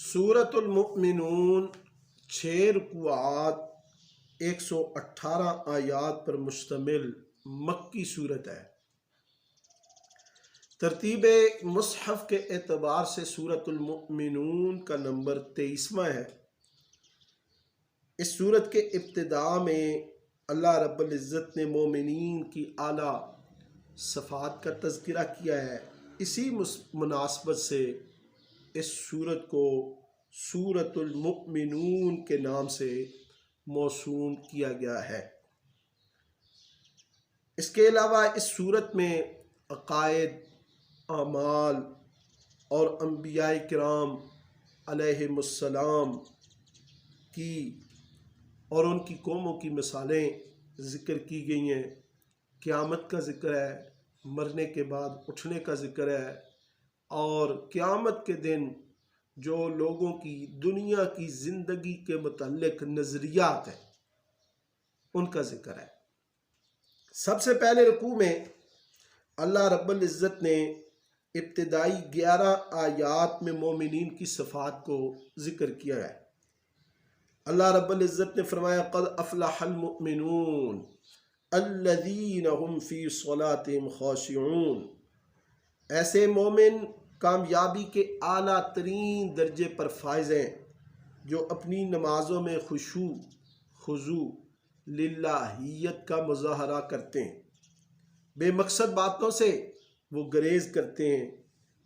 سورۃ المؤمنون 6 رکوعات 118 آیات پر مشتمل مکی صورت ہے۔ ترتیب مصحف کے اعتبار سے سورۃ المؤمنون کا نمبر 23واں ہے۔ اس سورت کے ابتداء میں اللہ رب العزت نے مومنین کی اعلیٰ صفات کا تذکرہ کیا ہے۔ اسی مناسبت سے اس سورت کو سورۃ المؤمنون کے نام سے موسوم کیا گیا ہے۔ اس کے علاوہ اس سورت میں عقائد، اعمال اور انبیاء کرام علیہم السلام کی اور ان کی قوموں کی مثالیں ذکر کی گئی ہیں۔ قیامت کا ذکر ہے، مرنے کے بعد اٹھنے کا ذکر ہے، اور قیامت کے دن جو لوگوں کی دنیا کی زندگی کے متعلق نظریات ہیں ان کا ذکر ہے۔ سب سے پہلے رکوع میں اللہ رب العزت نے ابتدائی 11 آیات میں مومنین کی صفات کو ذکر کیا ہے۔ اللہ رب العزت نے فرمایا قد افلح المؤمنون الذین هم فی صلاتهم خاشعون۔ ایسے مومن کامیابی کے اعلیٰ ترین درجے پر فائز ہیں جو اپنی نمازوں میں خشوع خضوع للہیت کا مظاہرہ کرتے ہیں، بے مقصد باتوں سے وہ گریز کرتے ہیں،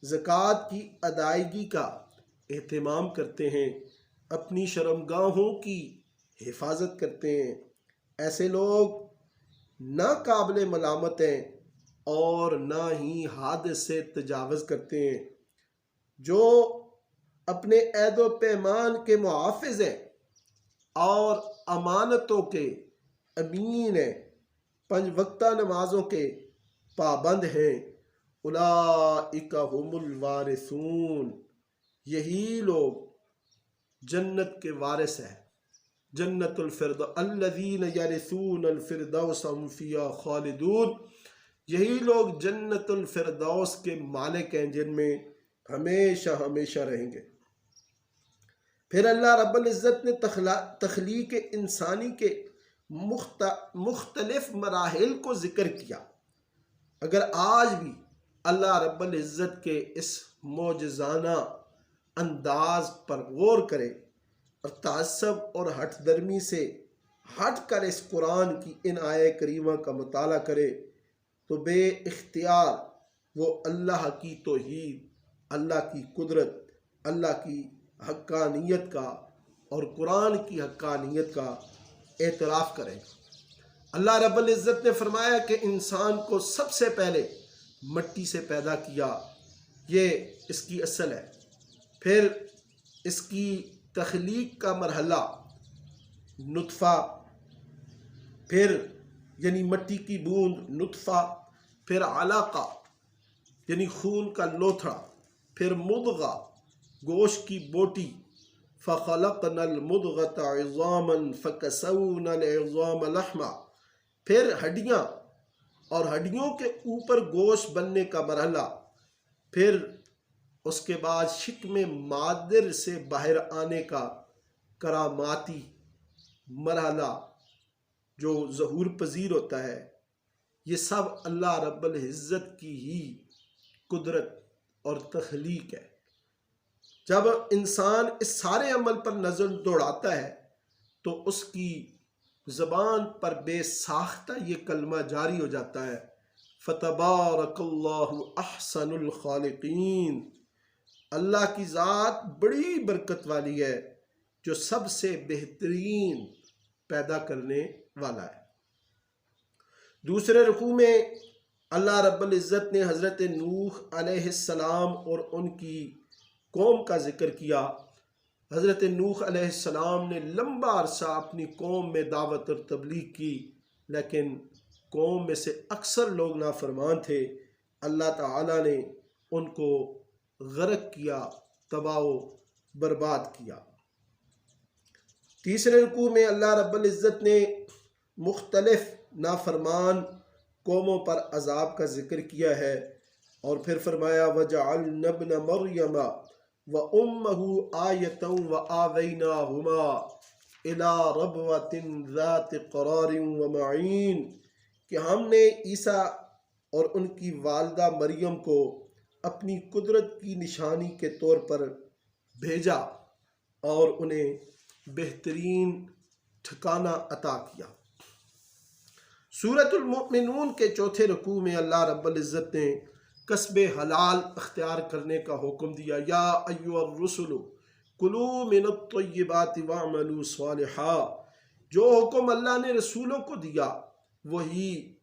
زکوٰۃ کی ادائیگی کا اہتمام کرتے ہیں، اپنی شرمگاہوں کی حفاظت کرتے ہیں۔ ایسے لوگ نہ قابل ملامت ہیں اور نہ ہی حد سے تجاوز کرتے ہیں، جو اپنے عہد و پیمان کے محافظ ہیں اور امانتوں کے امین ہیں، 5 وقتہ نمازوں کے پابند ہیں۔ اولئک هم الوارثون، یہی لوگ جنت کے وارث ہیں، جنت الفردوس الذین یرثون الفردوس هم فیہا خالدون، یہی لوگ جنت الفردوس کے مالک ہیں جن میں ہمیشہ ہمیشہ رہیں گے۔ پھر اللہ رب العزت نے تخلیق انسانی کے مختلف مراحل کو ذکر کیا۔ اگر آج بھی اللہ رب العزت کے اس معجزانہ انداز پر غور کرے اور تعصب اور ہٹ درمی سے ہٹ کر اس قرآن کی ان آیے کریمہ کا مطالعہ کرے تو بے اختیار وہ اللہ کی توحید، اللہ کی قدرت، اللہ کی حقانیت کا اور قرآن کی حقانیت کا اعتراف کرے گا۔ اللہ رب العزت نے فرمایا کہ انسان کو سب سے پہلے مٹی سے پیدا کیا، یہ اس کی اصل ہے۔ پھر اس کی تخلیق کا مرحلہ نطفہ، پھر یعنی مٹی کی بوند نطفہ، پھر علقہ یعنی خون کا لوتھڑا، پھر مضغہ گوشت کی بوٹی، فخلقنا المضغۃ عظاما فکسونا العظام لحما، پھر ہڈیاں اور ہڈیوں کے اوپر گوشت بننے کا مرحلہ، پھر اس کے بعد شکم مادر سے باہر آنے کا کراماتی مرحلہ جو ظہور پذیر ہوتا ہے۔ یہ سب اللہ رب العزت کی ہی قدرت اور تخلیق ہے۔ جب انسان اس سارے عمل پر نظر دوڑاتا ہے تو اس کی زبان پر بے ساختہ یہ کلمہ جاری ہو جاتا ہے فتبارک اللہ احسن الخالقین، اللہ کی ذات بڑی برکت والی ہے جو سب سے بہترین پیدا کرنے والا ہے۔ دوسرے رکوع میں اللہ رب العزت نے حضرت نوح علیہ السلام اور ان کی قوم کا ذکر کیا۔ حضرت نوح علیہ السلام نے لمبا عرصہ اپنی قوم میں دعوت اور تبلیغ کی، لیکن قوم میں سے اکثر لوگ نافرمان تھے۔ اللہ تعالیٰ نے ان کو غرق کیا، تباہ و برباد کیا۔ تیسرے رکوع میں اللہ رب العزت نے مختلف نافرمان قوموں پر عذاب کا ذکر کیا ہے، اور پھر فرمایا وَجَعَلْنَا ابْنَ مَرْيَمَ وَأُمَّهُ آيَةً وَآوَيْنَاهُمَا إِلَى رَبْوَةٍ ذَاتِ قَرَارٍ وَمَعِينٍ کہ ہم نے عیسیٰ اور ان کی والدہ مریم کو اپنی قدرت کی نشانی کے طور پر بھیجا اور انہیں بہترین ٹھکانہ عطا کیا۔ سورۃ المؤمنون کے چوتھے رکوع میں اللہ رب العزت نے کسب حلال اختیار کرنے کا حکم دیا۔ یا ایھا الرسل کلوا من الطیبات واعملوا صالحا۔ جو حکم اللہ نے رسولوں کو دیا وہی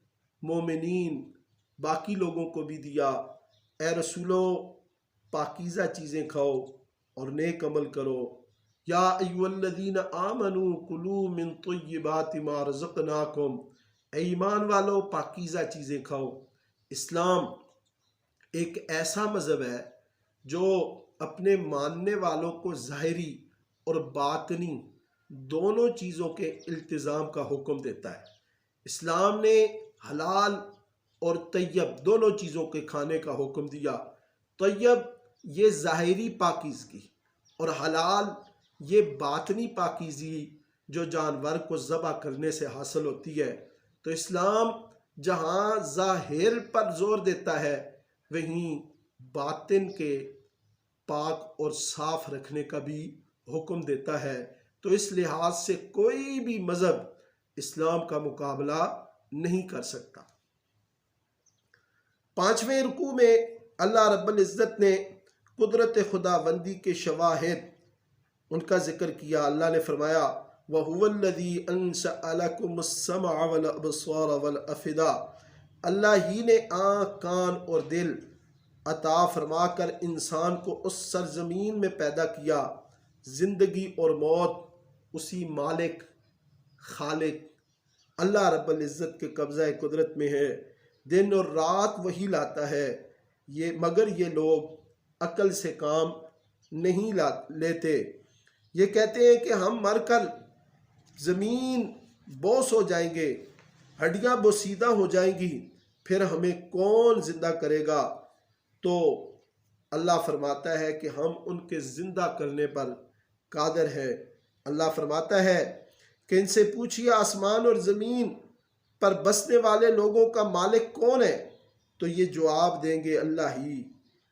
مومنین باقی لوگوں کو بھی دیا۔ اے رسولو پاکیزہ چیزیں کھاؤ اور نیک عمل کرو۔ یا ایھا الذین آمنوا کلوا من طیبات ما رزقناکم۔ اے ایمان والو پاکیزہ چیزیں کھاؤ۔ اسلام ایک ایسا مذہب ہے جو اپنے ماننے والوں کو ظاہری اور باطنی دونوں چیزوں کے التزام کا حکم دیتا ہے۔ اسلام نے حلال اور طیب دونوں چیزوں کے کھانے کا حکم دیا۔ طیب یہ ظاہری پاکیزگی اور حلال یہ باطنی پاکیزگی جو جانور کو ذبح کرنے سے حاصل ہوتی ہے۔ تو اسلام جہاں ظاہر پر زور دیتا ہے وہیں باطن کے پاک اور صاف رکھنے کا بھی حکم دیتا ہے۔ تو اس لحاظ سے کوئی بھی مذہب اسلام کا مقابلہ نہیں کر سکتا۔ پانچویں رکوع میں اللہ رب العزت نے قدرت خداوندی کے شواہد ان کا ذکر کیا۔ اللہ نے فرمایا وَهُوَ الَّذِي أَنشَأَ لَكُمُ السَّمْعَ وَالْأَبْصَارَ وَالْأَفْئِدَةَ۔ اللہ ہی نے آنکھ، کان اور دل عطا فرما کر انسان کو اس سرزمین میں پیدا کیا۔ زندگی اور موت اسی مالک خالق اللہ رب العزت کے قبضہ قدرت میں ہے۔ دن اور رات وہی لاتا ہے مگر یہ لوگ عقل سے کام نہیں لیتے۔ یہ کہتے ہیں کہ ہم مر کر زمین بوس ہو جائیں گے، ہڈیاں بوسیدہ ہو جائیں گی، پھر ہمیں کون زندہ کرے گا؟ تو اللہ فرماتا ہے کہ ہم ان کے زندہ کرنے پر قادر ہے۔ اللہ فرماتا ہے کہ ان سے پوچھیے آسمان اور زمین پر بسنے والے لوگوں کا مالک کون ہے؟ تو یہ جواب دیں گے اللہ ہی،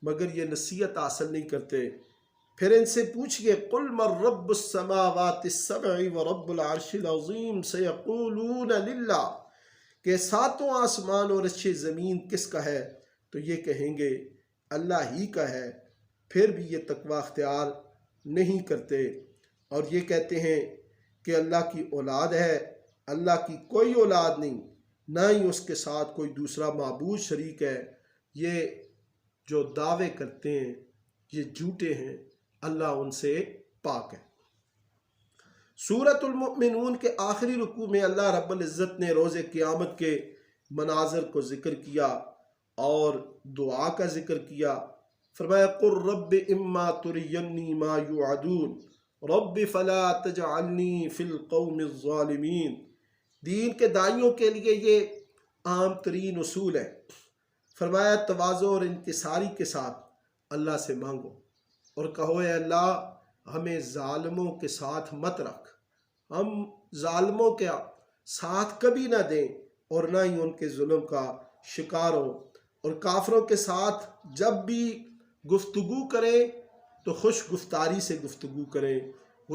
مگر یہ نصیحت حاصل نہیں کرتے۔ پھر ان سے پوچھئے قُلْ مَن رَّبُّ السَّمَاوَاتِ السَّبْعِ وَرَبُّ الْعَرْشِ الْعَظِيمِ سَيَقُولُونَ لِلَّهِ کہ ساتوں آسمان اور عرش زمین کس کا ہے؟ تو یہ کہیں گے اللہ ہی کا ہے۔ پھر بھی یہ تقوی اختیار نہیں کرتے اور یہ کہتے ہیں کہ اللہ کی اولاد ہے۔ اللہ کی کوئی اولاد نہیں، نہ ہی اس کے ساتھ کوئی دوسرا معبود شریک ہے۔ یہ جو دعوے کرتے ہیں یہ جھوٹے ہیں، اللہ ان سے پاک ہے۔ سورۃ المؤمنون کے آخری رکوع میں اللہ رب العزت نے روز قیامت کے مناظر کو ذکر کیا اور دعا کا ذکر کیا۔ فرمایا قُلْ رَبِّ إِمَّا تُرِيَنِّي مَا يُوعَدُونَ رَبِّ فَلَا تَجْعَلْنِي فِي الْقَوْمِ الظَّالِمِينَ۔ دین کے داعیوں کے لیے یہ عام ترین اصول ہے۔ فرمایا تواضع اور انکساری کے ساتھ اللہ سے مانگو اور کہو اے اللہ ہمیں ظالموں کے ساتھ مت رکھ، ہم ظالموں کے ساتھ کبھی نہ دیں اور نہ ہی ان کے ظلم کا شکار ہو، اور کافروں کے ساتھ جب بھی گفتگو کریں تو خوش گفتاری سے گفتگو کریں،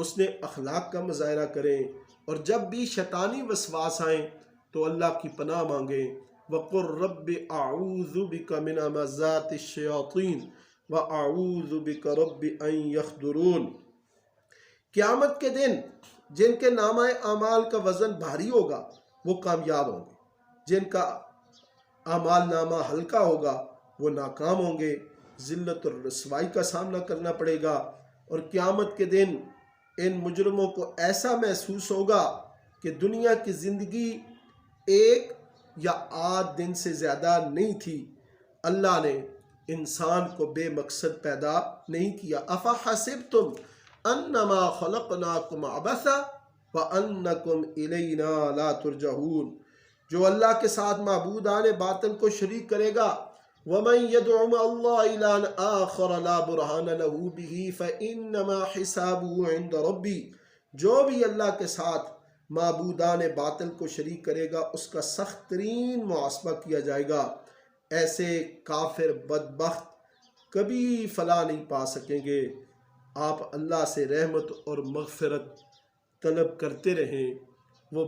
حسن اخلاق کا مظاہرہ کریں، اور جب بھی شیطانی وسواس آئیں تو اللہ کی پناہ مانگیں۔ وَقُلْ رَبِّ أَعُوذُ بِكَ مِنْ ہَمَزَاتِ الشَّيَاطِينِ وَأَعُوذُ بِكَ رَبِّ أَنْ يَحْضُرُونِ۔ قیامت کے دن جن کے نامہ اعمال کا وزن بھاری ہوگا وہ کامیاب ہوں گے، جن کا اعمال نامہ ہلکا ہوگا وہ ناکام ہوں گے، ذلت اور رسوائی کا سامنا کرنا پڑے گا۔ اور قیامت کے دن ان مجرموں کو ایسا محسوس ہوگا کہ دنیا کی زندگی ایک یا آدھ دن سے زیادہ نہیں تھی۔ اللہ نے انسان کو بے مقصد پیدا نہیں کیا۔ أَفَحَسِبْتُمْ أَنَّمَا خَلَقْنَاكُمْ عَبَثًا وَأَنَّكُمْ إِلَيْنَا لَا تُرْجَعُونَ۔ جو اللہ کے ساتھ معبودان باطل کو شریک کرے گا ومن يدع مع الله إلها آخر لا برهان له به فإنما حسابه عند ربي، جو بھی اللہ کے ساتھ معبودان باطل کو شریک کرے گا اس کا سخت ترین محاسبہ کیا جائے گا۔ ایسے کافر بدبخت کبھی فلاح نہیں پا سکیں گے۔ آپ اللہ سے رحمت اور مغفرت طلب کرتے رہیں، وہ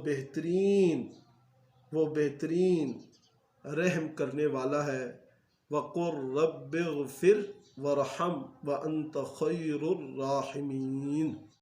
بہترین رحم کرنے والا ہے۔ وَقُلْ رَبِّ اغْفِرْ وَارْحَمْ وَأَنْتَ خَيْرُ الرَّاحِمِينَ۔